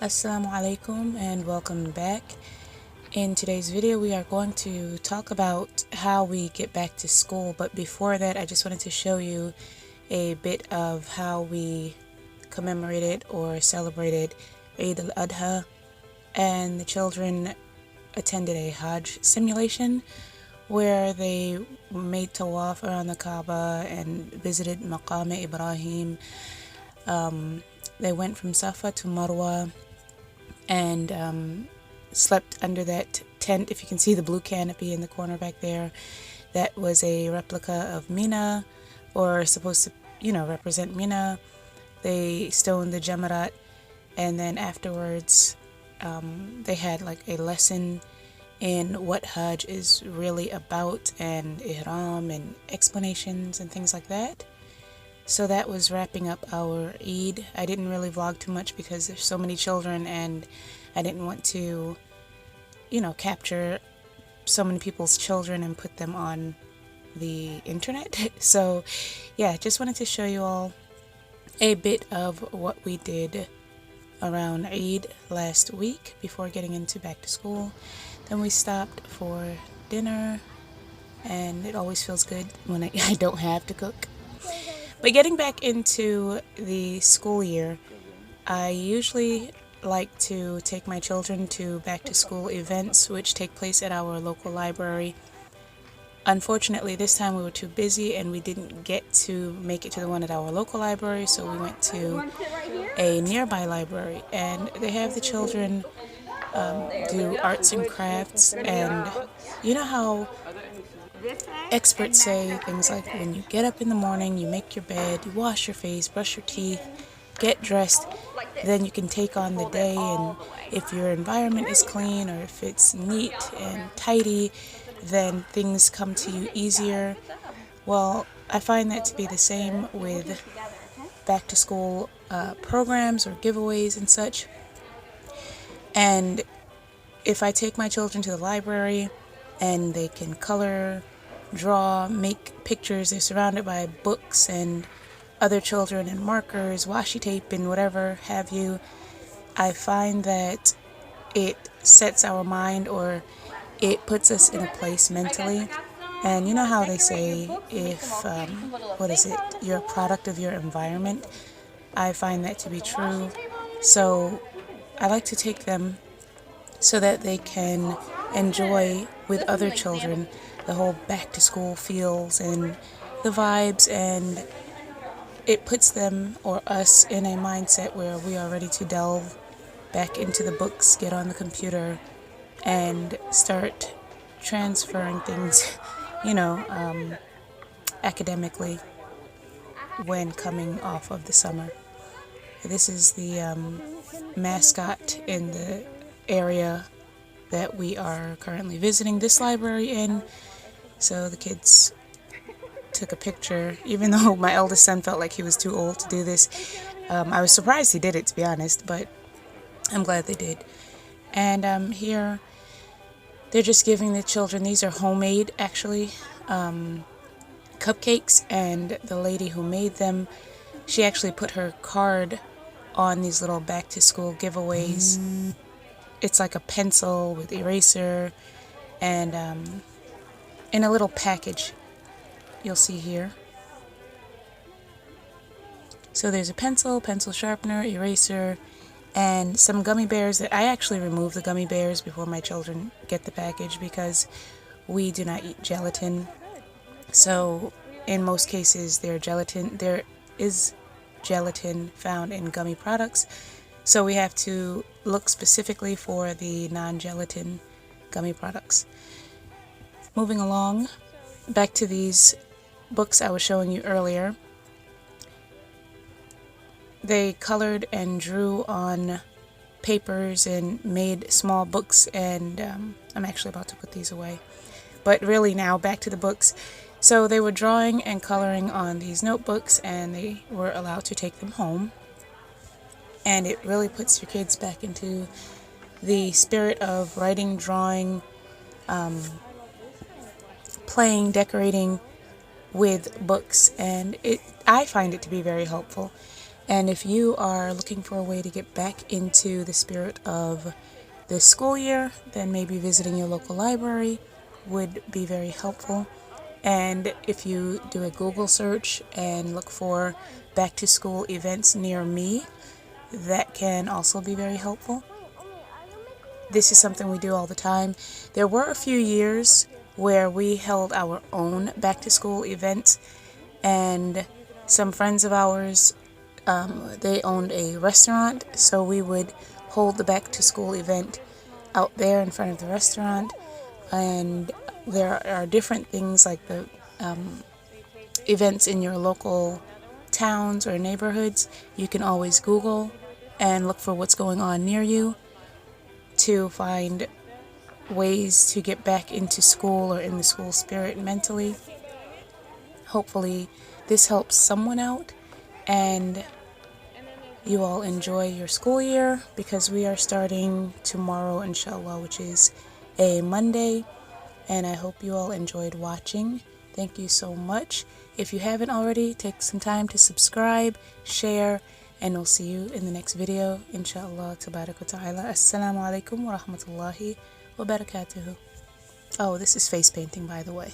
Assalamu alaikum and welcome back. In today's video we are going to talk about how we get back to school, but before that I just wanted to show you a bit of how we commemorated or celebrated Eid al-Adha, and the children attended a Hajj simulation where they made tawaf around the Kaaba and visited Maqam Ibrahim. They went from Safa to Marwa and slept under that tent. If you can see the blue canopy in the corner back there, that was a replica of Mina, or supposed to, represent Mina. They stoned the Jamarat, and then afterwards they had like a lesson in what Hajj is really about, and Ihram and explanations and things like that. So that was wrapping up our Eid. I didn't really vlog too much because there's so many children and I didn't want to, capture so many people's children and put them on the internet. So yeah, just wanted to show you all a bit of what we did around Eid last week before getting into back to school. Then we stopped for dinner, and it always feels good when I don't have to cook. But getting back into the school year, I usually like to take my children to back to school events which take place at our local library. Unfortunately, this time we were too busy and we didn't get to make it to the one at our local library, so we went to a nearby library, and they have the children do arts and crafts. And you know how experts say things like when you get up in the morning, you make your bed, you wash your face, brush your teeth, get dressed, then you can take on the day, and if your environment is clean or if it's neat and tidy, then things come to you easier. Well, I find that to be the same with back to school programs or giveaways and such. And if I take my children to the library and they can color, draw, make pictures, they're surrounded by books and other children and markers, washi tape and whatever have you, I find that it sets our mind, or it puts us in a place mentally. And you know how they say, if you're a product of your environment? I find that to be true. So I like to take them so that they can enjoy with other children the whole back to school feels and the vibes, and it puts them or us in a mindset where we are ready to delve back into the books, get on the computer, and start transferring things, academically when coming off of the summer. This is the mascot in the area that we are currently visiting this library in. So the kids took a picture, even though my eldest son felt like he was too old to do this. I was surprised he did it, to be honest, but I'm glad they did. And here they're just giving the children, these are homemade actually, cupcakes, and the lady who made them, she actually put her card on these little back to school giveaways. It's like a pencil with eraser, and in a little package you'll see here. So there's a pencil sharpener, eraser, and some gummy bears that I actually remove the gummy bears before my children get the package because we do not eat gelatin. So in most cases there is gelatin found in gummy products, so we have to look specifically for the non-gelatin gummy products. Moving along, back to these books I was showing you earlier. They colored and drew on papers and made small books, and I'm actually about to put these away. But really now, back to the books. So they were drawing and coloring on these notebooks, and they were allowed to take them home. And it really puts your kids back into the spirit of writing, drawing, playing, decorating with books, and I find it to be very helpful. And if you are looking for a way to get back into the spirit of this school year, then maybe visiting your local library would be very helpful. And if you do a Google search and look for back to school events near me, that can also be very helpful. This is something we do all the time. There were a few years where we held our own back to school event, and some friends of ours, they owned a restaurant, so we would hold the back to school event out there in front of the restaurant. And there are different things like the events in your local towns or neighborhoods. You can always Google and look for what's going on near you to find ways to get back into school or in the school spirit mentally. Hopefully this helps someone out and you all enjoy your school year, because we are starting tomorrow, inshallah, which is a Monday. And I hope you all enjoyed watching. Thank you so much. If you haven't already, take some time to subscribe, share, and we'll see you in the next video, inshallah, tabarak wa ta'ala. Assalamu alaikum wa rahmatullahi wa barakatuhu. Oh, this is face painting, by the way.